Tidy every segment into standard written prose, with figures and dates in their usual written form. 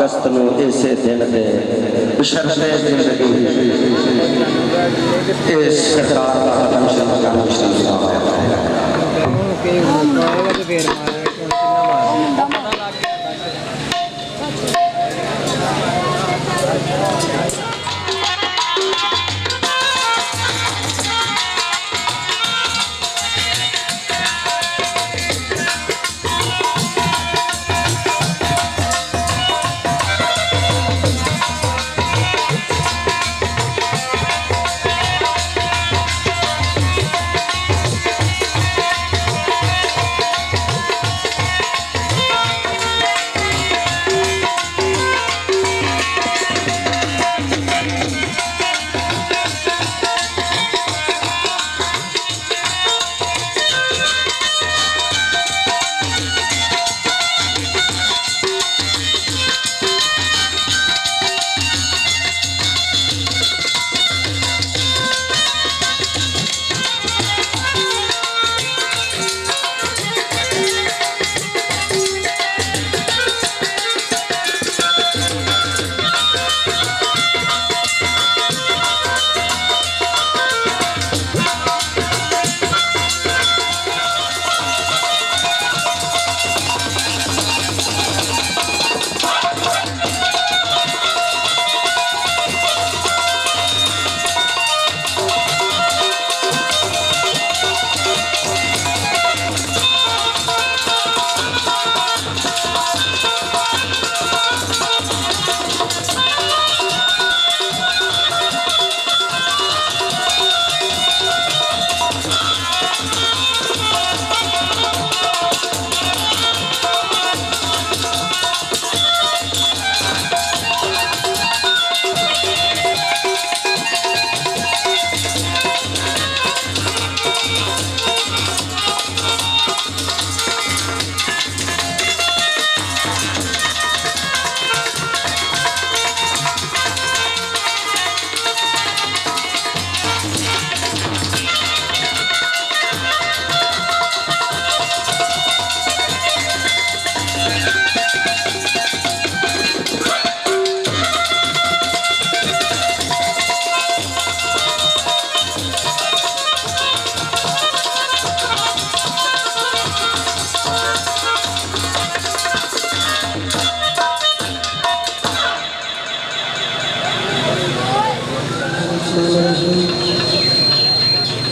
अगस्त नूं इसे दिन दे बशरते जिंदगी इस सरकार का कदम शरीफ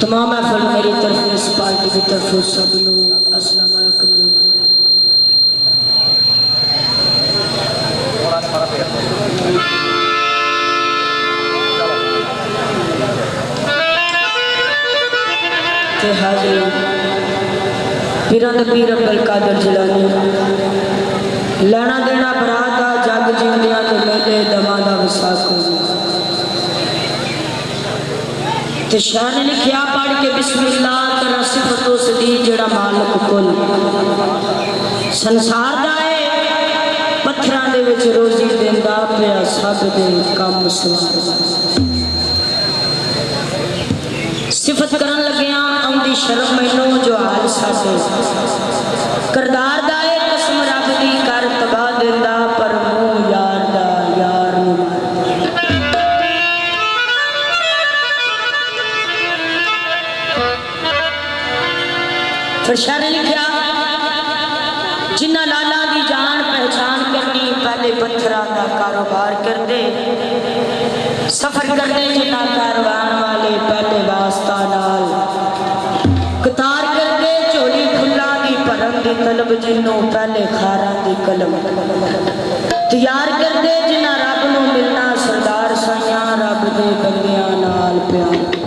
तमाम महफल मेरी तरफ इस पार्टी की तरफ सब लोग अस्सलाम वालेकुम। पीरां दे पीर अब्दुल कादिर जिलानी लेना देना बरात दा जग जींदियां ते मेले दमां दा विसाख हो ते शाह ने लिखिया पढ़ के बिस्मिल्लाह तेरा सिफतो सदी जड़ा मालिक कुल संसार दा है पत्थरां दे विच रोजी देंदा पिया सब दे काम सवारदा। सिफत करन लगिया आउंदी शर्म मैनू जो हाल साडे करदार दा है कसम रब दी कर तबाह देंदा पर मुंह यार दा यार नू फिर शाह ने लिखा जिन्ना लाला की जान पहचान करनी पहले पत्थरां दा कारोबार करते सफर करते जिन्ना कारवान वाले पहले वास्ता नाल कतार करते झोली फुल्लां दी भरन दी तलब जिन्नों पहले खारां दी कलम तैयार करते जिन्ना रब नूं मिलना सरदार साइयां रब दे बंदियां नाल प्यार।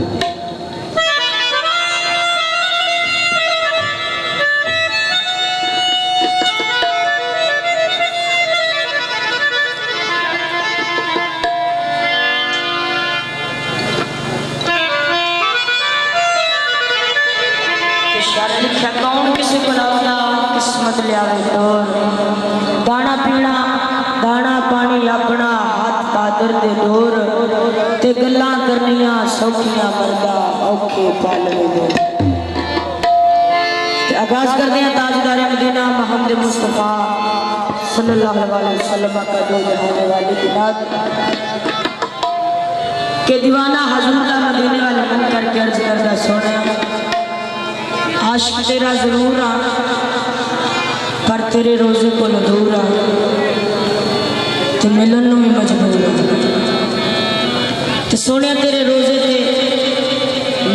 कौन किसी को लाउंदा किस्मत लियावे डोर दाना पीना दाना पानी अपना हाथ पादर दे डोर ते गल्लां करनियां सौखियां मरदा औखे पालने दे। आगाज करते हैं ताजदार मदीना मोहम्मद मुस्तफा सल्लल्लाहु अलैहि वसल्लम का जो जहाने वाले की नात के दीवाना हजूर दा मदीने वाले मन करके अर्ज करदा सोने आशिक तेरा जरूर आ पर तेरे रोजे को दूर आ ते मिलन नूं भी मजबूर आ ते सोने तेरे रोजे ते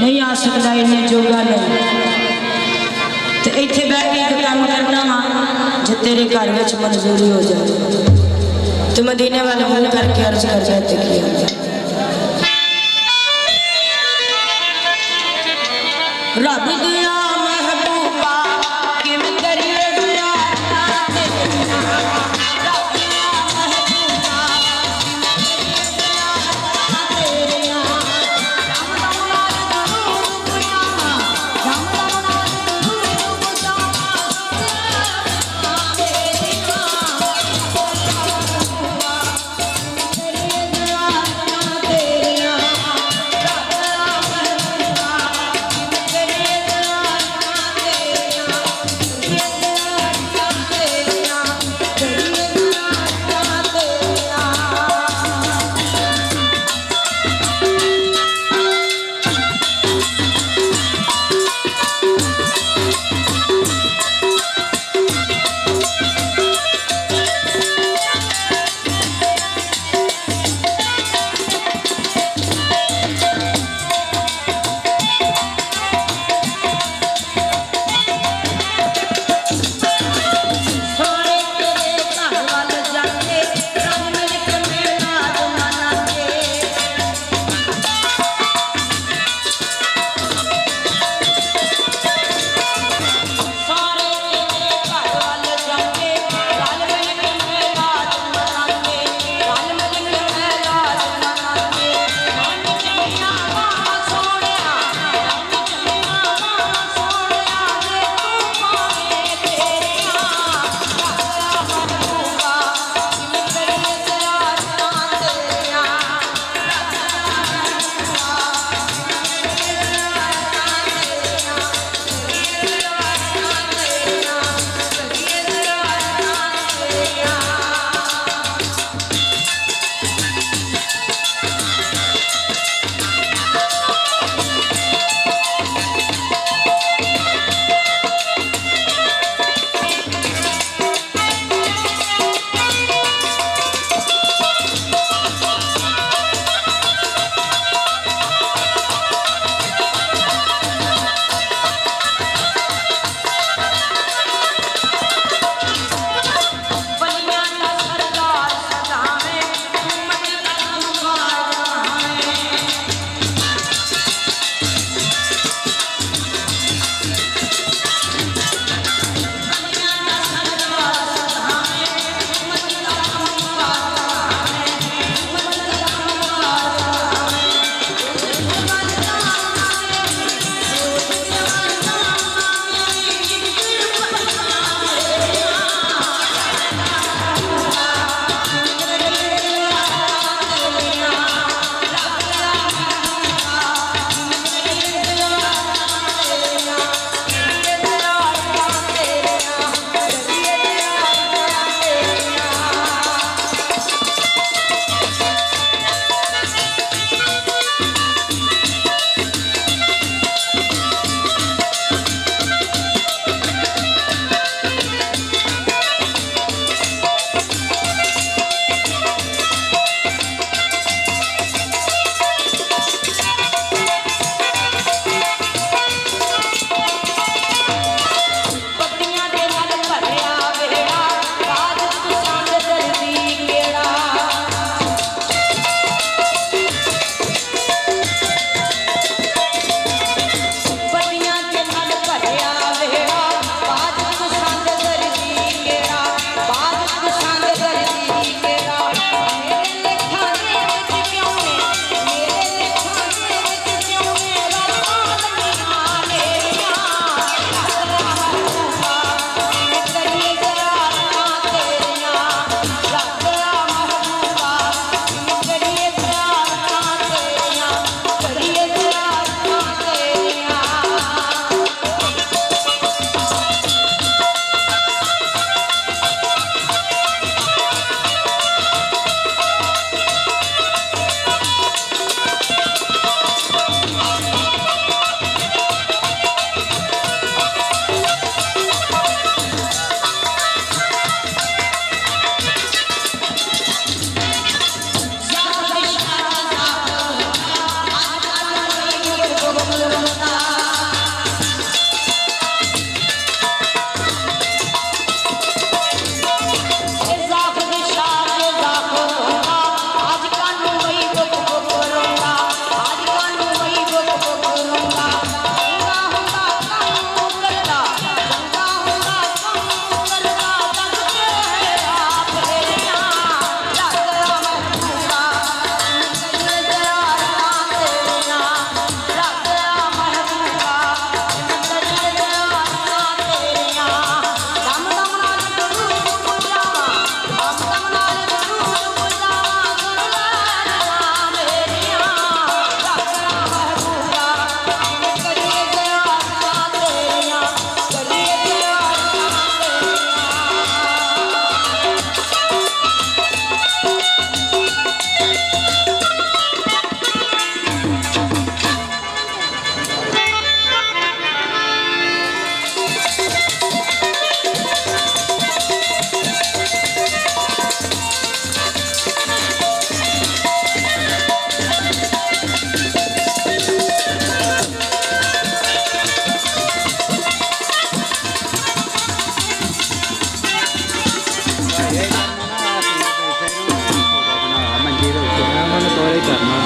नहीं आ सकता इन्हें जोगा नहीं ते इत्थे बैठ के एक काम करना वा जे तेरे घर विच मंजूरी हो जाए तो मदीने वाले मन करके अर्ज कर जाते किया रब दिया महबूबा किम करिए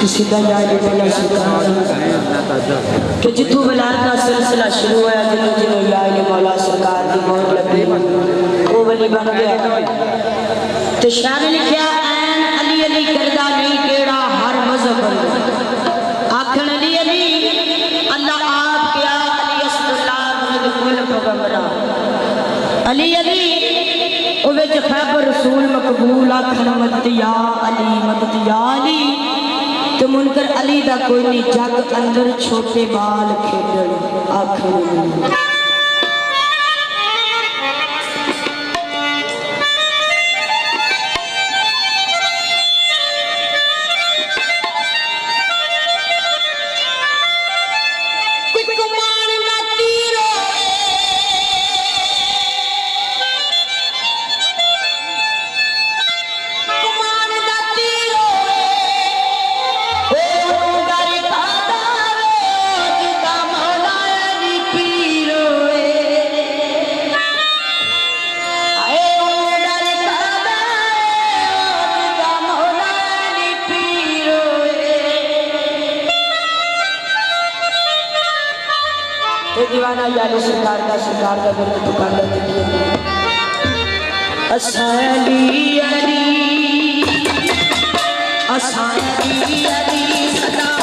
सीधा जाके बोला सरकार कि जितों विलायत का सिलसिला शुरू होया जिन्हों जिन्हों याद मौला सरकार की मौत लगी वो वली बन गया तो शाह ने लिखा ऐन अली अली करदा नहीं केड़ा हर मजहब आखन अली अली अल्लाह आप क्या अली असदुल्लाह मुझे कुल पैगंबरा अली अली ओवे च खैबर रसूल मकबूल आखन मत या अली तो मुनकर अली दा कोई नहीं जग अंदर छोटे बाल खेडन आखिर दीवाना यानी सरकार का मेरे दुकान असाली अली असाली अली सदा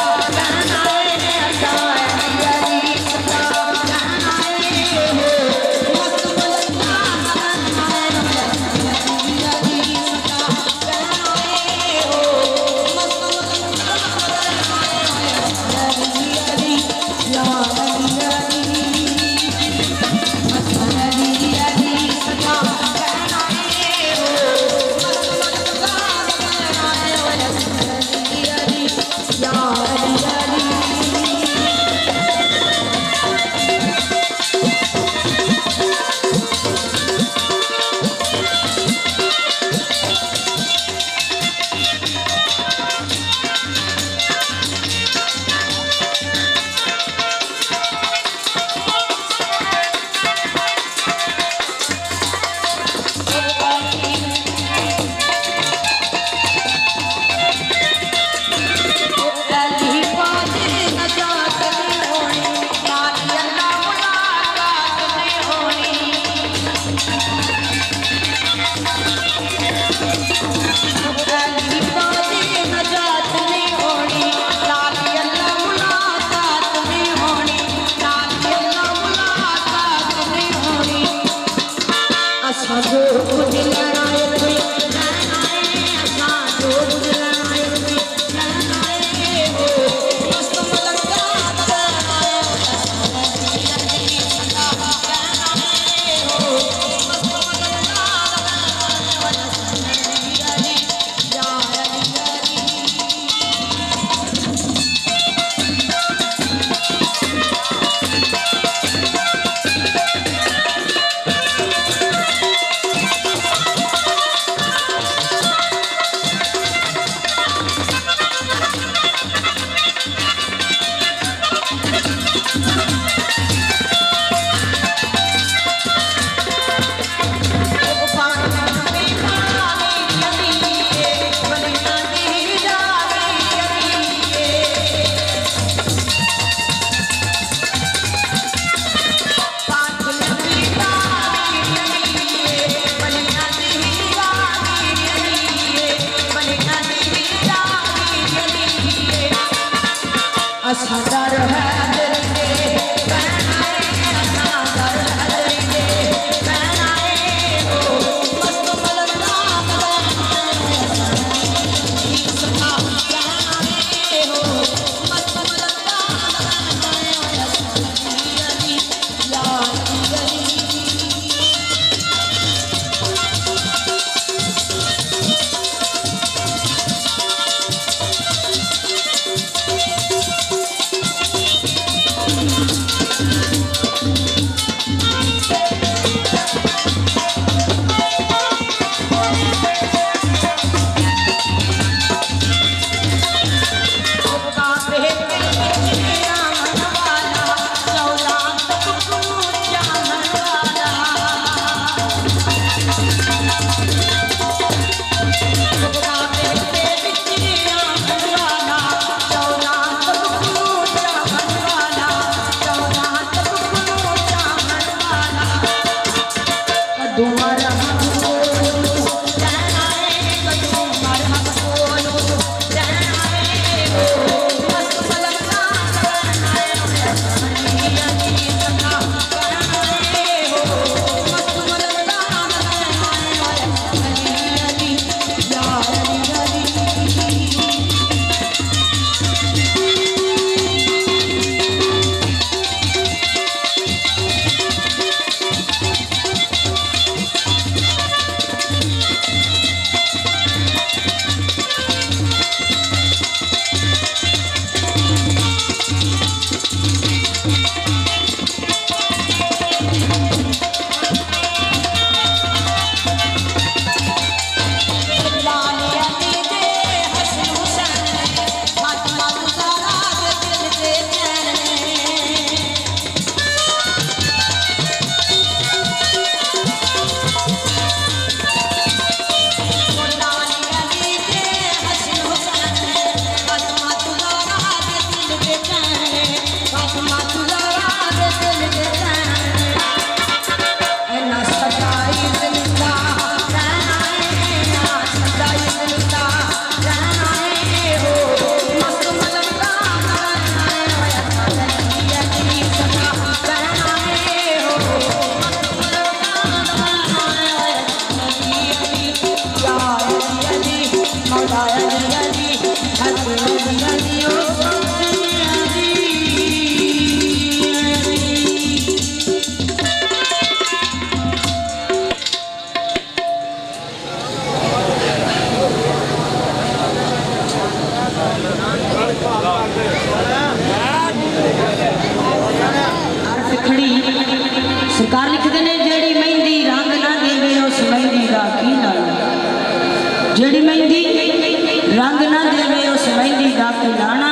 रंग ना देवे उस मेहंदी दा खिलाना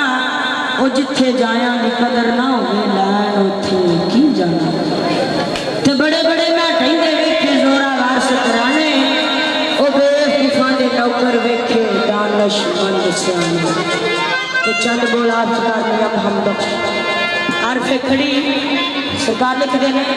ओ जिथे जाया दी कदर ना होवे लैन उथे की जाना ते बड़े बड़े मैं कहंदे वेखे जोरावर शकराने ओ बेवकूफां दे नौकर वेखे दानशमंद सियाने ते चंद बोला सरकार मियां मोहम्मद बख्श आरफे खड़ी सरकार लिख देने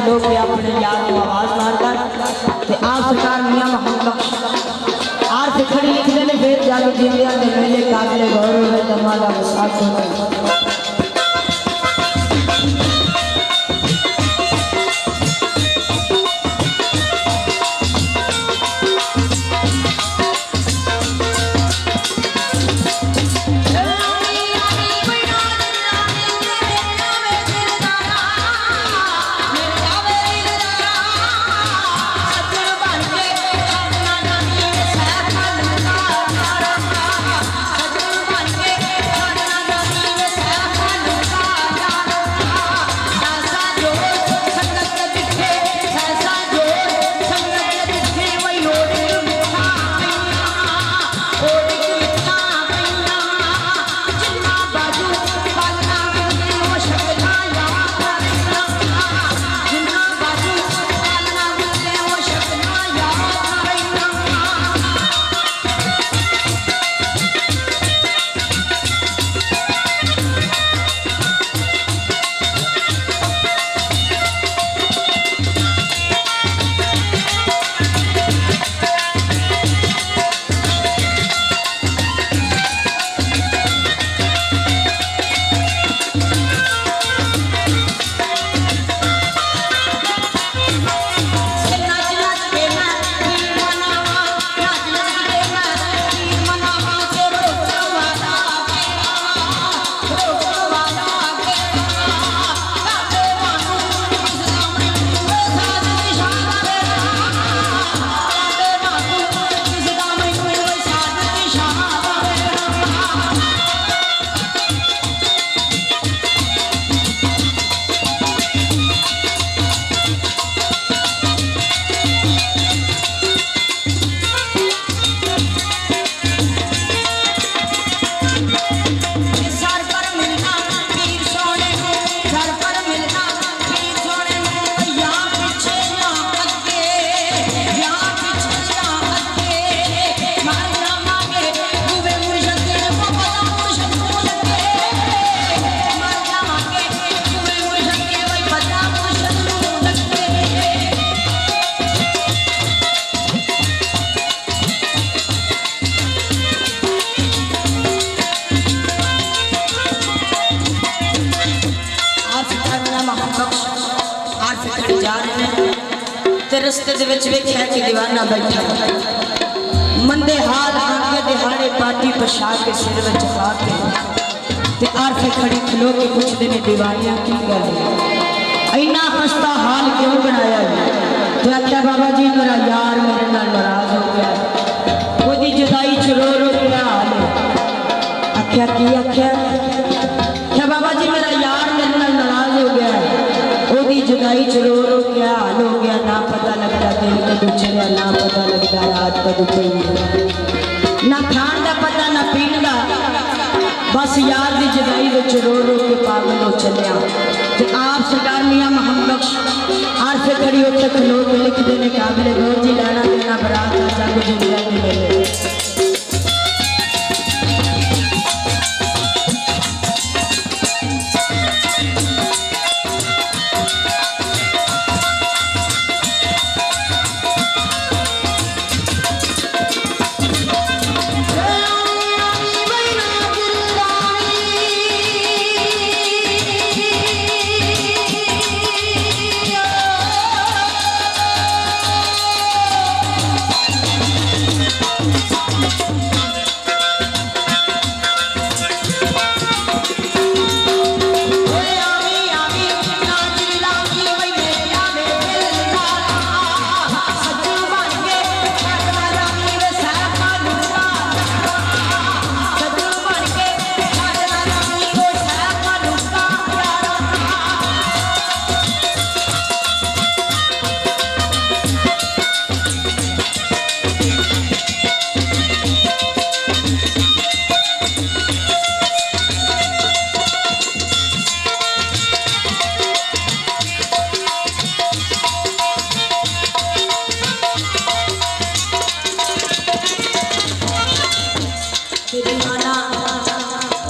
लोग अपने यार को आवाज मारता ते आप सरकार मियां मोहम्मद बख्श आर से खड़ी लिख देने फिर जाके जिंदिया के मेले काबिल गौरव है तमादा वसात होता रस्ते दे विच वेख्या कि दीवाना बैठा मंदे हाल आके दिहाड़े पाटी पछा के सिर विच खा के ते आरफे खड़ी खलो के पुछदे ने दीवानिया की गल इन्ना हंसता हाल क्यों बनाया तो आख्या बाबा जी मेरा यार मेरे नाल नाराज हो गया ओदी जुदाई च रो रो के हाल आख्या की आख्या क्या बाबा जी मेरा यार मेरे नाल नाराज हो गया ओदी जुदाई च रो रो के हाल हो गया ना पता लगता दिन कदों चढ़िया ना पता लगता रात कदों पई ना खान का पता ना पीन का बस यार की जुदाई विच रो रो के पागल हो चलिया ते आप सरकार मियां मोहम्मद बख्श आरफे खड़ी उत्ते खलो के लिखते ने काबिले गौर जी लाना देना बरात का जग जुड़िया के मेले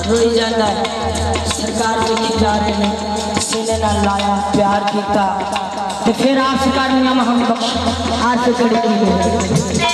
रोई जाता है सरकार लिखी जा रहे हैं सीने नाल लाया प्यार किया तो फिर आप सरकार मियां मोहम्मद बख्श आज से खड़ी की गई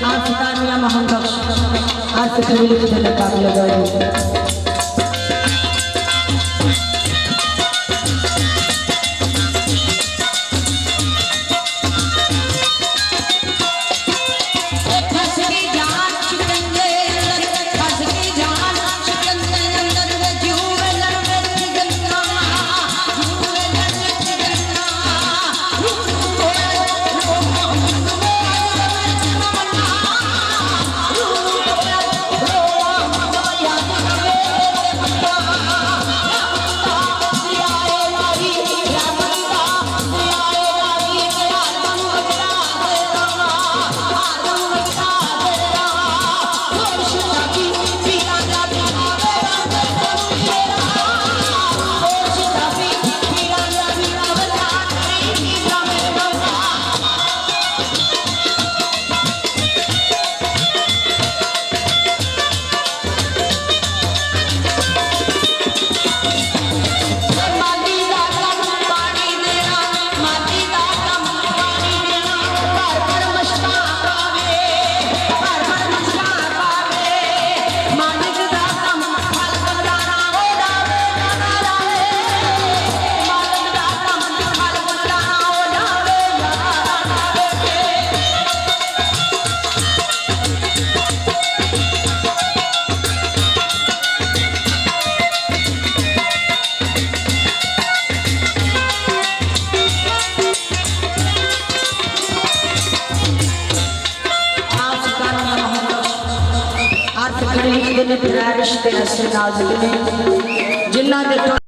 आप सरकार मियां मोहम्मद बख्श आज से खड़ी लिखते ने काबिले गए फकीर लिखते ने त्रै रिश्ते ऐसे नाजुक ने जिन्ना दे